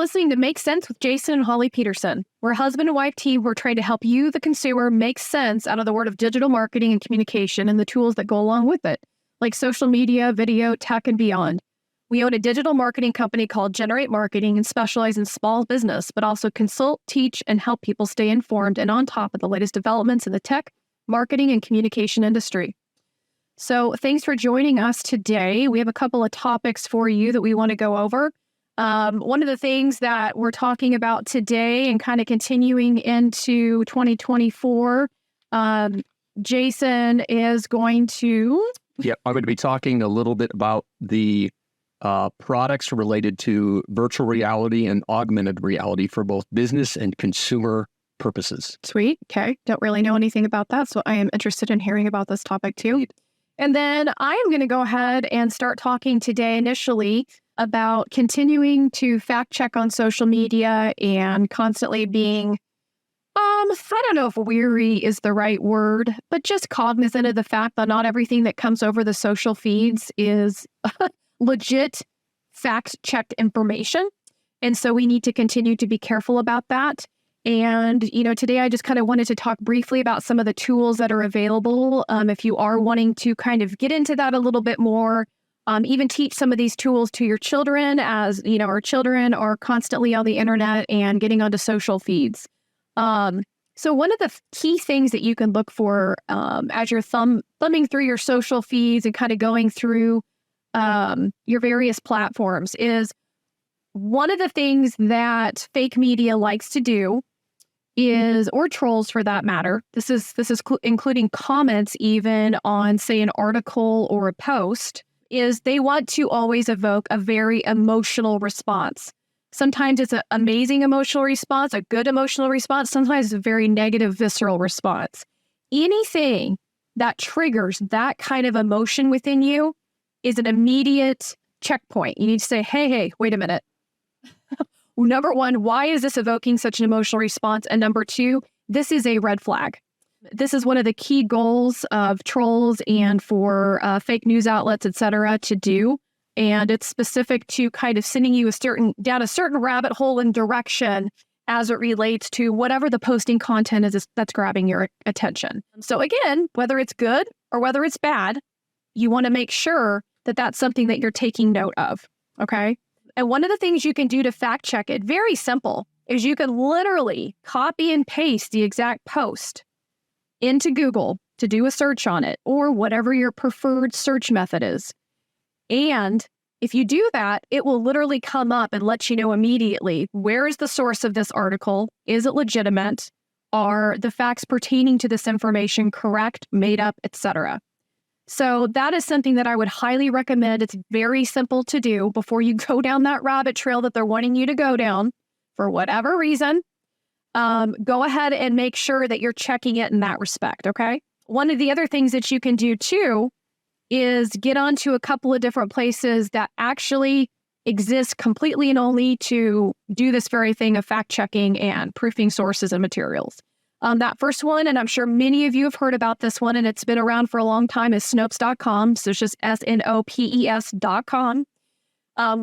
listening to Make Sense with Jason and Holly Peterson. We're a husband and wife team. We're trying to help you, the consumer, make sense out of the world of digital marketing and communication and the tools that go along with it, like social media, video, tech, and beyond. We own a digital marketing company called GenR8 Marketing and specialize in small business, but also consult, teach, and help people stay informed and on top of the latest developments in the tech, marketing, and communication industry. So thanks for joining us today. We have a couple of topics for you that we want to go over. One of the things that we're talking about today and kind of continuing into 2024, Jason is going to... Yeah, I'm going to be talking a little bit about the products related to virtual reality and augmented reality for both business and consumer purposes. Sweet. Okay. Don't really know anything about that, so I am interested in hearing about this topic too. And then I am going to go ahead and start talking today initially about continuing to fact check on social media and constantly being, I don't know if weary is the right word, but just cognizant of the fact that not everything that comes over the social feeds is legit fact-checked information. And so we need to continue to be careful about that. And, today I just kind of wanted to talk briefly about some of the tools that are available. If you are wanting to kind of get into that a little bit more, even teach some of these tools to your children, as, our children are constantly on the internet and getting onto social feeds. So one of the key things that you can look for as you're thumbing through your social feeds and kind of going through your various platforms is one of the things that fake media likes to do is, or trolls for that matter, this is including comments even on, say, an article or a post, is they want to always evoke a very emotional response. Sometimes it's an amazing emotional response, a good emotional response. Sometimes it's a very negative, visceral response. Anything that triggers that kind of emotion within you is an immediate checkpoint. You need to say, hey, wait a minute. Number one, why is this evoking such an emotional response? And number two, this is a red flag. This is one of the key goals of trolls and for fake news outlets, et cetera, to do. And it's specific to kind of sending you down a certain rabbit hole and direction as it relates to whatever the posting content is that's grabbing your attention. So again, whether it's good or whether it's bad, you want to make sure that that's something that you're taking note of, okay? And one of the things you can do to fact check it, very simple, is you can literally copy and paste the exact post into Google to do a search on it or whatever your preferred search method is. And if you do that, it will literally come up and let you know immediately, where is the source of this article? Is it legitimate? Are the facts pertaining to this information correct, made up, etc.? So that is something that I would highly recommend. It's very simple to do before you go down that rabbit trail that they're wanting you to go down for whatever reason. Go ahead and make sure that you're checking it in that respect, okay? One of the other things that you can do too is get onto a couple of different places that actually exist completely and only to do this very thing of fact checking and proofing sources and materials. That first one, and I'm sure many of you have heard about this one, and it's been around for a long time, is Snopes.com. So it's just Snopes.com.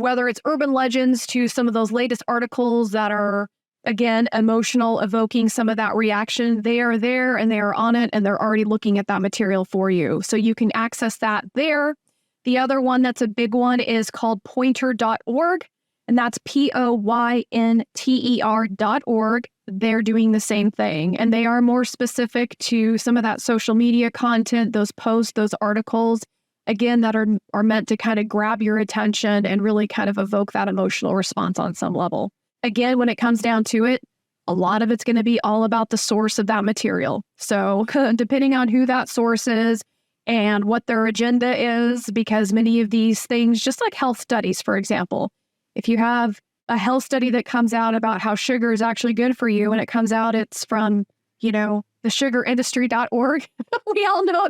Whether it's urban legends to some of those latest articles that are, again, emotional, evoking some of that reaction, they are there and they are on it and they're already looking at that material for you. So you can access that there. The other one that's a big one is called pointer.org, and that's poynter.org. They're doing the same thing, and they are more specific to some of that social media content, those posts, those articles, again, that are meant to kind of grab your attention and really kind of evoke that emotional response on some level. Again, when it comes down to it, a lot of it's going to be all about the source of that material. So depending on who that source is and what their agenda is, because many of these things, just like health studies, for example, if you have a health study that comes out about how sugar is actually good for you, and it comes out it's from, the sugarindustry.org, we all know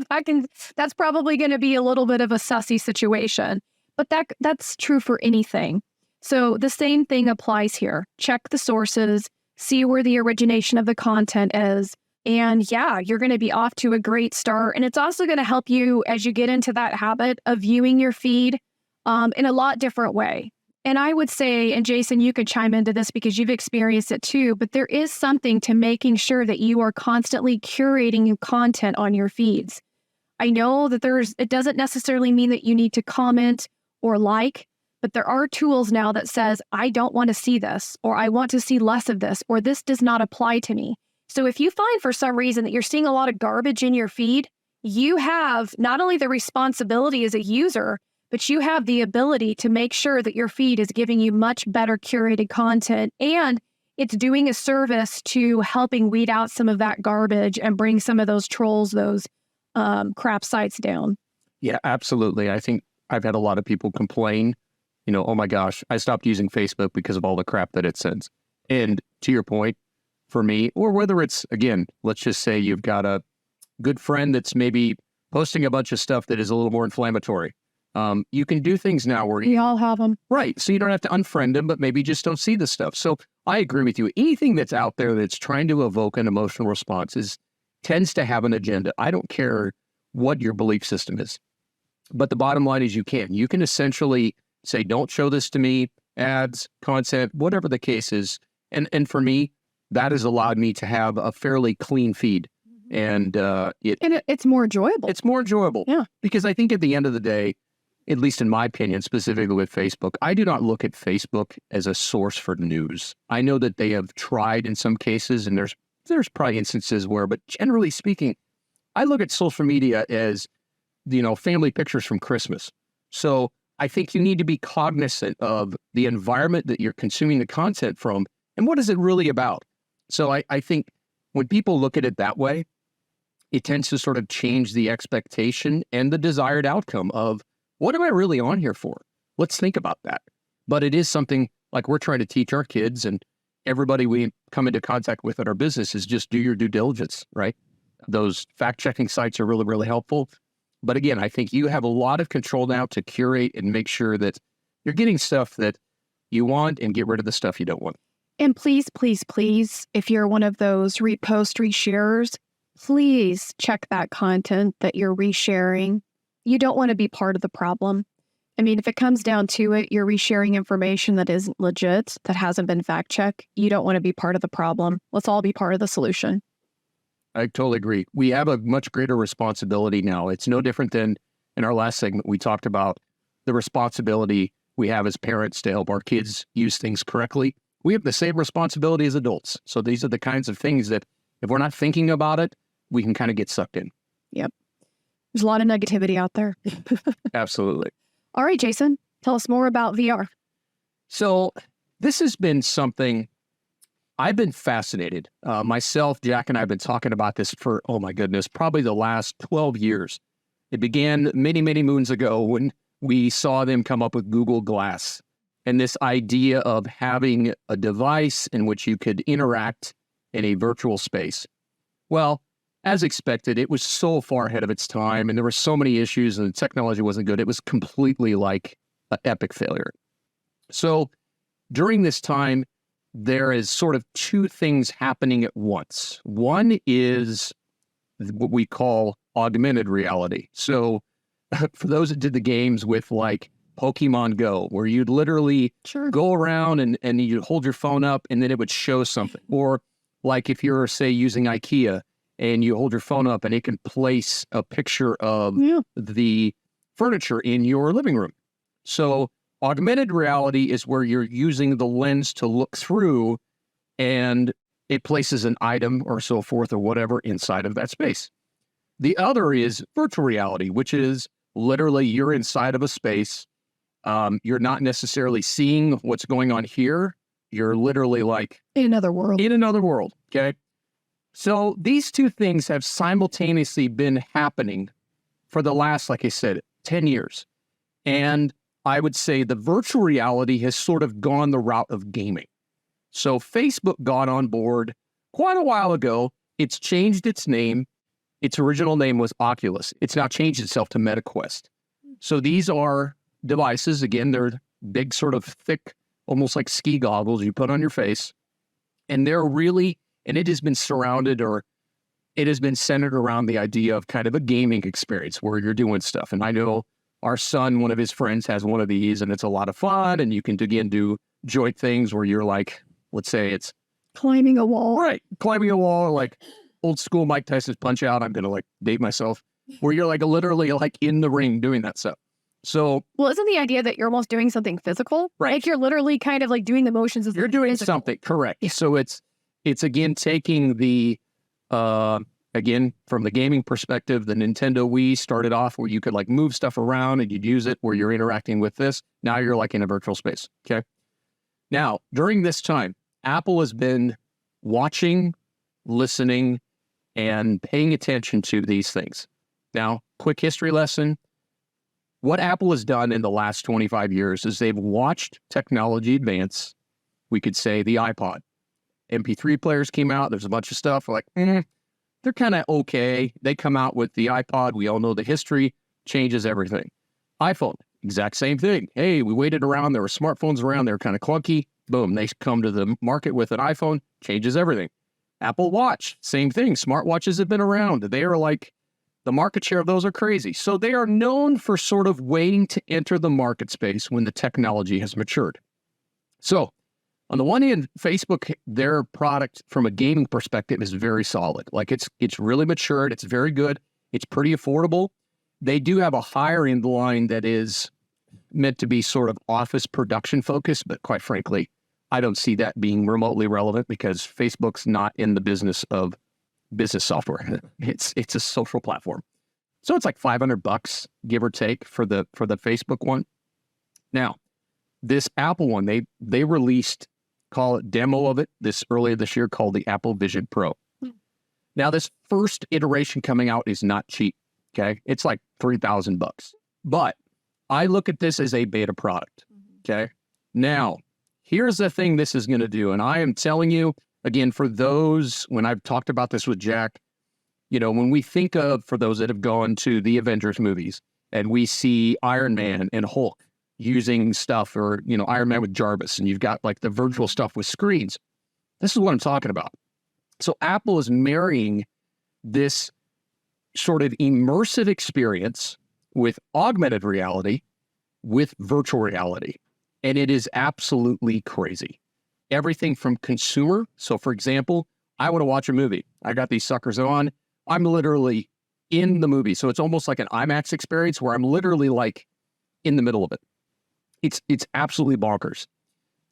that's probably going to be a little bit of a sussy situation. But that's true for anything. So the same thing applies here. Check the sources, see where the origination of the content is, and yeah, you're going to be off to a great start. And it's also going to help you as you get into that habit of viewing your feed in a lot different way. And I would say, and Jason, you could chime into this because you've experienced it too, but there is something to making sure that you are constantly curating new content on your feeds. I know that it doesn't necessarily mean that you need to comment or like, but there are tools now that says, I don't want to see this, or I want to see less of this, or this does not apply to me. So if you find for some reason that you're seeing a lot of garbage in your feed, you have not only the responsibility as a user, but you have the ability to make sure that your feed is giving you much better curated content, and it's doing a service to helping weed out some of that garbage and bring some of those trolls, those crap sites down. Yeah, absolutely. I think I've had a lot of people complain, oh my gosh, I stopped using Facebook because of all the crap that it sends. And to your point, for me, or whether it's, again, let's just say you've got a good friend that's maybe posting a bunch of stuff that is a little more inflammatory. You can do things now where we all have them. Right. So you don't have to unfriend them, but maybe just don't see the stuff. So I agree with you. Anything that's out there that's trying to evoke an emotional response tends to have an agenda. I don't care what your belief system is. But the bottom line is you can essentially say, don't show this to me, ads, content, whatever the case is. And for me, that has allowed me to have a fairly clean feed. And it's more enjoyable. It's more enjoyable. Yeah. Because I think at the end of the day, at least in my opinion, specifically with Facebook, I do not look at Facebook as a source for news. I know that they have tried in some cases, and there's probably instances where, but generally speaking, I look at social media as, family pictures from Christmas. So I think you need to be cognizant of the environment that you're consuming the content from and what is it really about. So I think when people look at it that way, it tends to sort of change the expectation and the desired outcome of, what am I really on here for? Let's think about that. But it is something like we're trying to teach our kids and everybody we come into contact with at our business is just do your due diligence, right? Those fact-checking sites are really, really helpful. But again, I think you have a lot of control now to curate and make sure that you're getting stuff that you want and get rid of the stuff you don't want. And please, please, please, if you're one of those repost, reshares, please check that content that you're resharing. You don't want to be part of the problem. I mean, if it comes down to it, you're resharing information that isn't legit, that hasn't been fact-checked. You don't want to be part of the problem. Let's all be part of the solution. I totally agree. We have a much greater responsibility now. It's no different than in our last segment, we talked about the responsibility we have as parents to help our kids use things correctly. We have the same responsibility as adults. So these are the kinds of things that if we're not thinking about it, we can kind of get sucked in. Yep. There's a lot of negativity out there. Absolutely. All right, Jason, tell us more about VR. So this has been something I've been fascinated. Myself, Jack, and I have been talking about this for, oh my goodness, probably the last 12 years. It began many, many moons ago when we saw them come up with Google Glass and this idea of having a device in which you could interact in a virtual space. Well, as expected, it was so far ahead of its time, and there were so many issues, and the technology wasn't good. It was completely like an epic failure. So during this time, there is sort of two things happening at once. One is what we call augmented reality. So for those that did the games with like Pokemon Go, where you'd literally go around and you'd hold your phone up and then it would show something. Or like if you're, say, using IKEA, and you hold your phone up and it can place a picture of the furniture in your living room. So augmented reality is where you're using the lens to look through and it places an item or so forth or whatever inside of that space. The other is virtual reality, which is literally you're inside of a space. You're not necessarily seeing what's going on here. You're literally like in another world. Okay. So these two things have simultaneously been happening for the last, like I said, 10 years. And I would say the virtual reality has sort of gone the route of gaming. So Facebook got on board quite a while ago. It's changed its name. Its original name was Oculus. It's now changed itself to MetaQuest. So these are devices. Again, they're big, sort of thick, almost like ski goggles you put on your face. And they're really... And it has been surrounded, or it has been centered around the idea of kind of a gaming experience where you're doing stuff. And I know our son, one of his friends has one of these, and it's a lot of fun. And you can, again, do joint things where you're like, let's say it's Climbing a wall. right, climbing a wall, like old school Mike Tyson's Punch Out. I'm going to like date myself, where you're like literally like in the ring doing that stuff. So, Well, isn't the idea that you're almost doing something physical? Right. Like you're literally kind of like doing the motions of you're doing physical. something, correct. Yeah. So it's again taking the, again, from the gaming perspective, the Nintendo Wii started off where you could like move stuff around and you'd use it where you're interacting with this. Now you're like in a virtual space, okay? Now, during this time, Apple has been watching, listening, and paying attention to these things. Now, quick history lesson. What Apple has done in the last 25 years is they've watched technology advance. We could say the iPod. MP3 players came out. There's a bunch of stuff like, they're kind of okay. They come out with the iPod. We all know the history, changes everything. iPhone, exact same thing. Hey, we waited around. There were smartphones around. They were kind of clunky. Boom, they come to the market with an iPhone, changes everything. Apple Watch, same thing. Smartwatches have been around. They are like, the market share of those are crazy. So they are known for sort of waiting to enter the market space when the technology has matured. So on the one hand, Facebook, their product from a gaming perspective is very solid. Like it's really matured. It's very good. It's pretty affordable. They do have a higher end line that is meant to be sort of office production focused, but quite frankly, I don't see that being remotely relevant because Facebook's not in the business of business software. It's a social platform. So it's like $500, give or take, for the Facebook one. Now, this Apple one, they released, call it demo of it, earlier this year, called the Apple Vision Pro. Now, this first iteration coming out is not cheap. Okay, it's like $3,000. But I look at this as a beta product. Okay, now here's the thing this is going to do, and I am telling you again, for those, when I've talked about this with Jack, when we think of, for those that have gone to the Avengers movies and we see Iron Man and Hulk using stuff, or, Iron Man with Jarvis, and you've got like the virtual stuff with screens. This is what I'm talking about. So Apple is marrying this sort of immersive experience with augmented reality with virtual reality. And it is absolutely crazy. Everything from consumer. So for example, I want to watch a movie. I got these suckers on. I'm literally in the movie. So it's almost like an IMAX experience where I'm literally like in the middle of it. It's absolutely bonkers.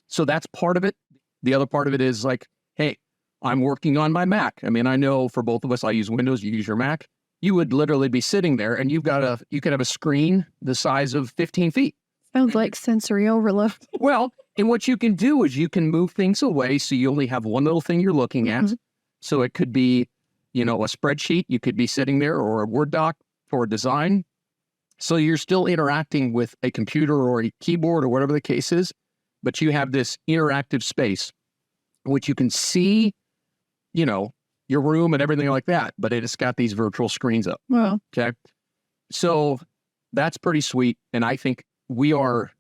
So that's part of it. The other part of it is like, hey, I'm working on my Mac. I mean, I know for both of us, I use Windows, you use your Mac. You would literally be sitting there and you could have a screen the size of 15 feet. Sounds like sensory overload. Well, and what you can do is you can move things away so you only have one little thing you're looking at. Mm-hmm. So it could be, a spreadsheet. You could be sitting there, or a Word doc for a design. So you're still interacting with a computer or a keyboard or whatever the case is, but you have this interactive space, which you can see, your room and everything like that, but it's got these virtual screens up. Wow. Okay. So that's pretty sweet. And I think we are,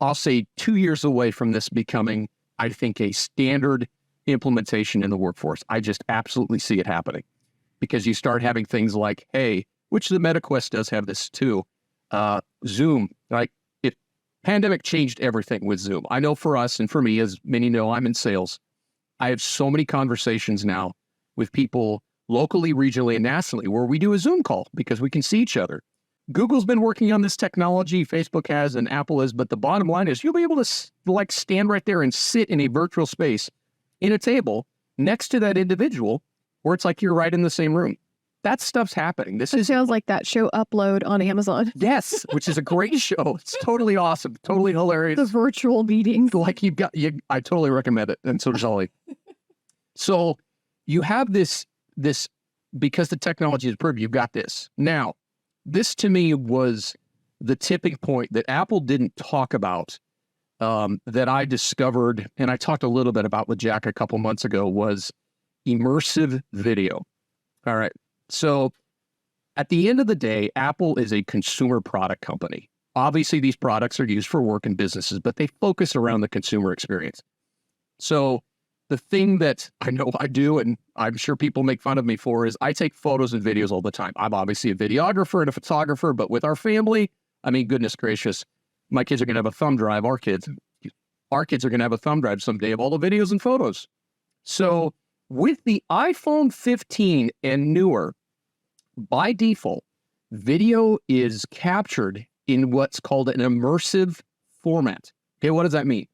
I'll say, 2 years away from this becoming, I think, a standard implementation in the workforce. I just absolutely see it happening, because you start having things like, hey, which the M8kes does have this too, Zoom. Like, pandemic changed everything with Zoom. I know for us, and for me, as many know, I'm in sales. I have so many conversations now with people locally, regionally, and nationally where we do a Zoom call because we can see each other. Google's been working on this technology, Facebook has, and Apple is, but the bottom line is you'll be able to like stand right there and sit in a virtual space in a table next to that individual where it's like you're right in the same room. That stuff's happening. This sounds like that show Upload on Amazon. Yes, which is a great show. It's totally awesome, totally hilarious. The virtual meetings. Like I totally recommend it, and so does Ollie. So you have this, because the technology is improved, you've got this. Now, this to me was the tipping point that Apple didn't talk about, that I discovered, and I talked a little bit about with Jack a couple months ago, was immersive video. All right. So at the end of the day, Apple is a consumer product company. Obviously, these products are used for work and businesses, but they focus around the consumer experience. So the thing that I know I do, and I'm sure people make fun of me for, is I take photos and videos all the time. I'm obviously a videographer and a photographer, but with our family, I mean, goodness gracious, my kids are going to have a thumb drive. Our kids are going to have a thumb drive someday of all the videos and photos. So with the iPhone 15 and newer, by default, video is captured in what's called an immersive format. Okay, what does that mean?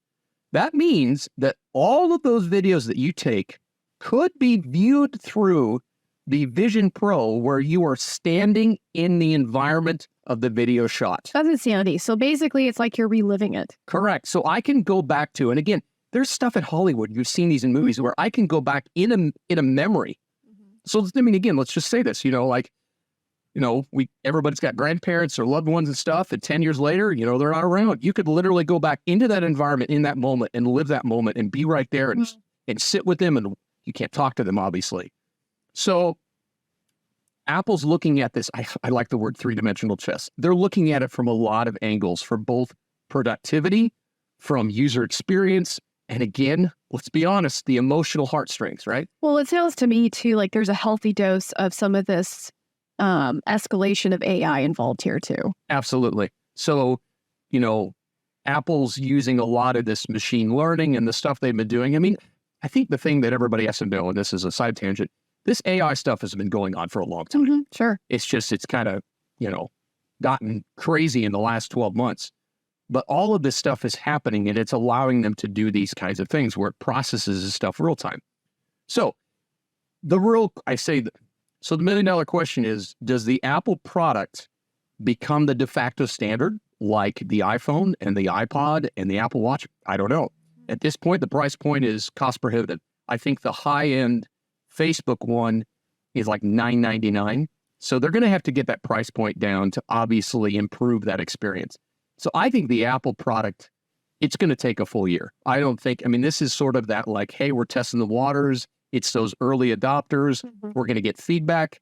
That means that all of those videos that you take could be viewed through the Vision Pro, where you are standing in the environment of the video shot. That's insanity. So basically, it's like you're reliving it. Correct. So I can go back to, and again, there's stuff at Hollywood, you've seen these in movies, where I can go back in a memory. So, I mean, again, let's just say this, everybody's got grandparents or loved ones and stuff, and 10 years later, they're not around. You could literally go back into that environment in that moment and live that moment and be right there and sit with them, and you can't talk to them, obviously. So Apple's looking at this, I like the word three-dimensional chess. They're looking at it from a lot of angles, for both productivity, from user experience, and again, let's be honest, the emotional heartstrings, right? Well, it sounds to me too like there's a healthy dose of some of this escalation of AI involved here too. Absolutely. So, Apple's using a lot of this machine learning and the stuff they've been doing. I mean, I think the thing that everybody has to know, and this is a side tangent, this AI stuff has been going on for a long time. Sure. It's kind of, gotten crazy in the last 12 months. But all of this stuff is happening, and it's allowing them to do these kinds of things where it processes this stuff real time. So the million-dollar question is, does the Apple product become the de facto standard like the iPhone and the iPod and the Apple Watch? I don't know. At this point, the price point is cost prohibitive. I think the high-end Facebook one is like $9.99. So they're going to have to get that price point down to obviously improve that experience. So I think the Apple product, it's going to take a full year. This is sort of that like, hey, we're testing the waters. It's those early adopters. We're going to get feedback.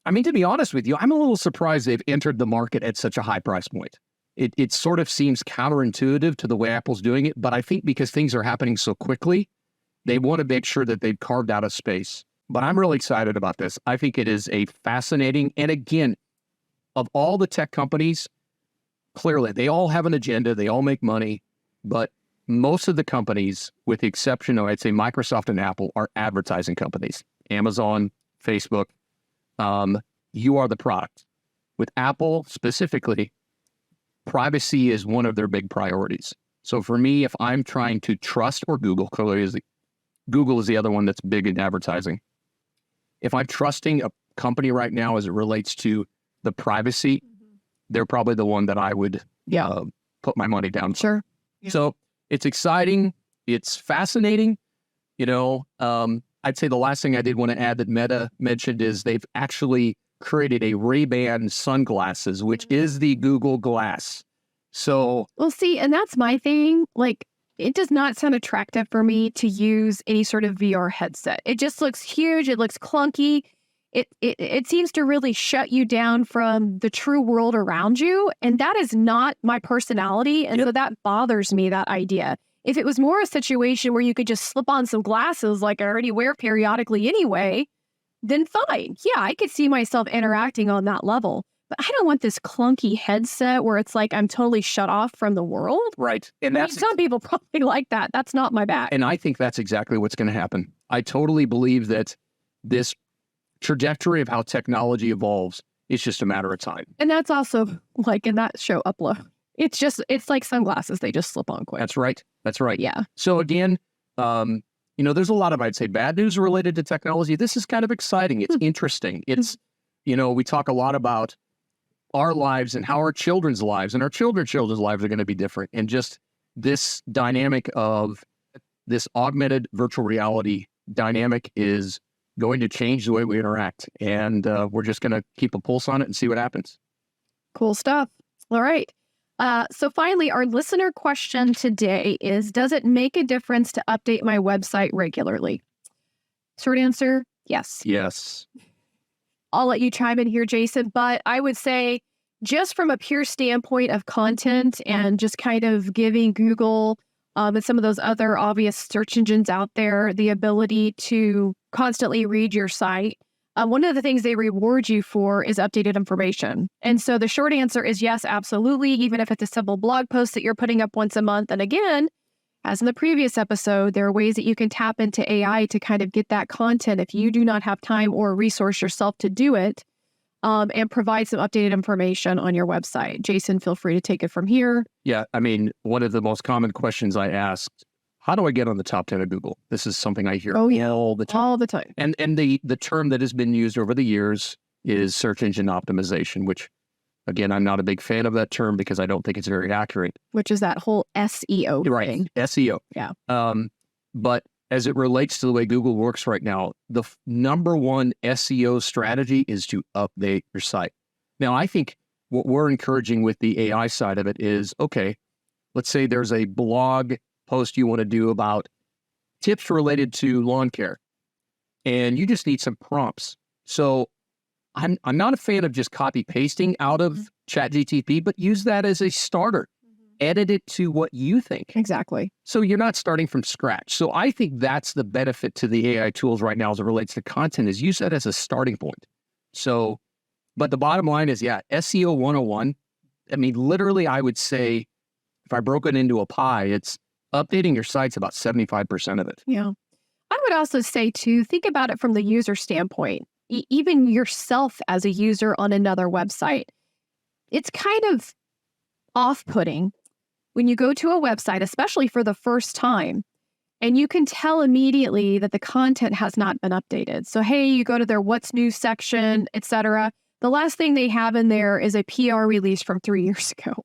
I mean, to be honest with you, I'm a little surprised they've entered the market at such a high price point. It sort of seems counterintuitive to the way Apple's doing it, but I think because things are happening so quickly, they want to make sure that they've carved out a space. But I'm really excited about this. I think it is a fascinating, and again, of all the tech companies, clearly, they all have an agenda, they all make money, but most of the companies, with the exception of, I'd say, Microsoft and Apple, are advertising companies. Amazon, Facebook, you are the product. With Apple specifically, privacy is one of their big priorities. So for me, if I'm trying to trust, or Google Google is the other one that's big in advertising. If I'm trusting a company right now as it relates to the privacy, they're probably the one that I would put my money down. Sure. Yeah. So it's exciting. It's fascinating. I'd say the last thing I did want to add that Meta mentioned is they've actually created a Ray-Ban sunglasses, which is the Google Glass. So, well, see, and that's my thing. Like, it does not sound attractive for me to use any sort of VR headset. It just looks huge. It looks clunky. It seems to really shut you down from the true world around you. And that is not my personality. And so that bothers me, that idea. If it was more a situation where you could just slip on some glasses like I already wear periodically anyway, then fine. Yeah, I could see myself interacting on that level. But I don't want this clunky headset where it's like I'm totally shut off from the world. Right. And that's some people probably like that. That's not my bag. And I think that's exactly what's going to happen. I totally believe that this trajectory of how technology evolves is just a matter of time. And that's also like in that show Upload. It's like sunglasses. They just slip on quick. That's right. Yeah. So again, there's a lot of, I'd say, bad news related to technology. This is kind of exciting. It's interesting. It's, we talk a lot about our lives and how our children's lives and our children's lives are going to be different. And just this dynamic of this augmented virtual reality dynamic is going to change the way we interact. And we're just going to keep a pulse on it and see what happens. Cool stuff. All right. So finally, our listener question today is, does it make a difference to update my website regularly? Short answer, yes. Yes. I'll let you chime in here, Jason, but I would say just from a pure standpoint of content and just kind of giving Google and some of those other obvious search engines out there the ability to constantly read your site, one of the things they reward you for is updated information. And so the short answer is yes, absolutely, even if it's a simple blog post that you're putting up once a month. And again, as in the previous episode, there are ways that you can tap into AI to kind of get that content if you do not have time or resource yourself to do it, and provide some updated information on your website. Jason, feel free to take it from here. Yeah, I mean, one of the most common questions I asked, how do I get on the top 10 of Google? This is something I hear all the time. All the time. And the term that has been used over the years is search engine optimization, which, again, I'm not a big fan of that term because I don't think it's very accurate. Which is that whole SEO thing. SEO. Yeah. But as it relates to the way Google works right now, the number one SEO strategy is to update your site. Now, I think what we're encouraging with the AI side of it is, okay, let's say there's a blog post you want to do about tips related to lawn care, and you just need some prompts. So I'm not a fan of just copy pasting out of ChatGPT, but use that as a starter. Edit it to what you think. Exactly. So you're not starting from scratch. So I think that's the benefit to the AI tools right now as it relates to content, is use that as a starting point. So, but the bottom line is, yeah, SEO 101. I mean, literally, I would say if I broke it into a pie, it's updating your site's about 75% of it. Yeah. I would also say, too, think about it from the user standpoint. Even yourself as a user on another website, it's kind of off-putting when you go to a website, especially for the first time, and you can tell immediately that the content has not been updated. So, hey, you go to their what's new section, etc. The last thing they have in there is a PR release from 3 years ago.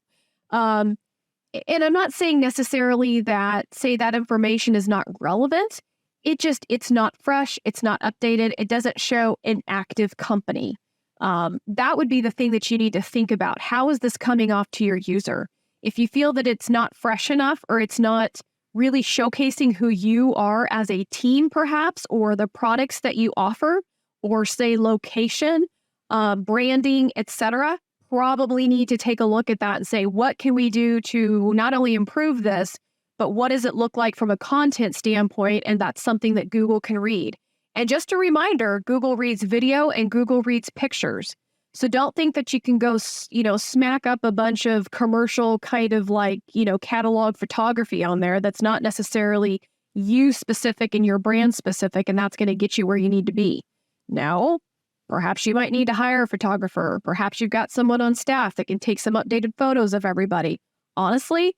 And I'm not saying necessarily that, say, that information is not relevant. It's not fresh. It's not updated. It doesn't show an active company. That would be the thing that you need to think about. How is this coming off to your user? If you feel that it's not fresh enough, or it's not really showcasing who you are as a team, perhaps, or the products that you offer, or say location, branding, etc., probably need to take a look at that and say, what can we do to not only improve this, but what does it look like from a content standpoint? And that's something that Google can read. And just a reminder, Google reads video and Google reads pictures. So don't think that you can go, smack up a bunch of commercial kind of catalog photography on there that's not necessarily you specific and your brand specific, and that's going to get you where you need to be. Now, perhaps you might need to hire a photographer. Perhaps you've got someone on staff that can take some updated photos of everybody. Honestly,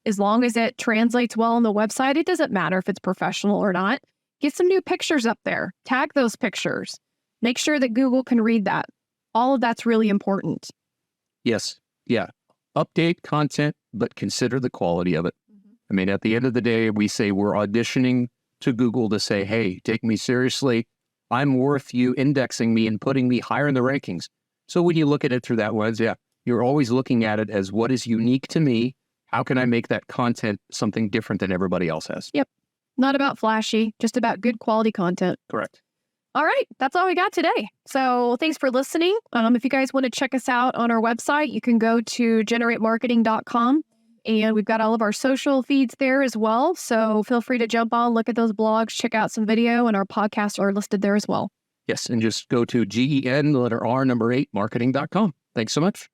as long as it translates well on the website, it doesn't matter if it's professional or not. Get some new pictures up there. Tag those pictures. Make sure that Google can read that. All of that's really important. Yes. Yeah. Update content, but consider the quality of it. I mean, at the end of the day, we say we're auditioning to Google to say, hey, take me seriously. I'm worth you indexing me and putting me higher in the rankings. So when you look at it through that lens, yeah, you're always looking at it as what is unique to me. How can I make that content something different than everybody else has? Yep. Not about flashy, just about good quality content. Correct. All right. That's all we got today. So thanks for listening. If you guys want to check us out on our website, you can go to GenR8Marketing.com, and we've got all of our social feeds there as well. So feel free to jump on, look at those blogs, check out some video, and our podcasts are listed there as well. Yes. And just go to GEN, the letter R, number 8, marketing.com. Thanks so much.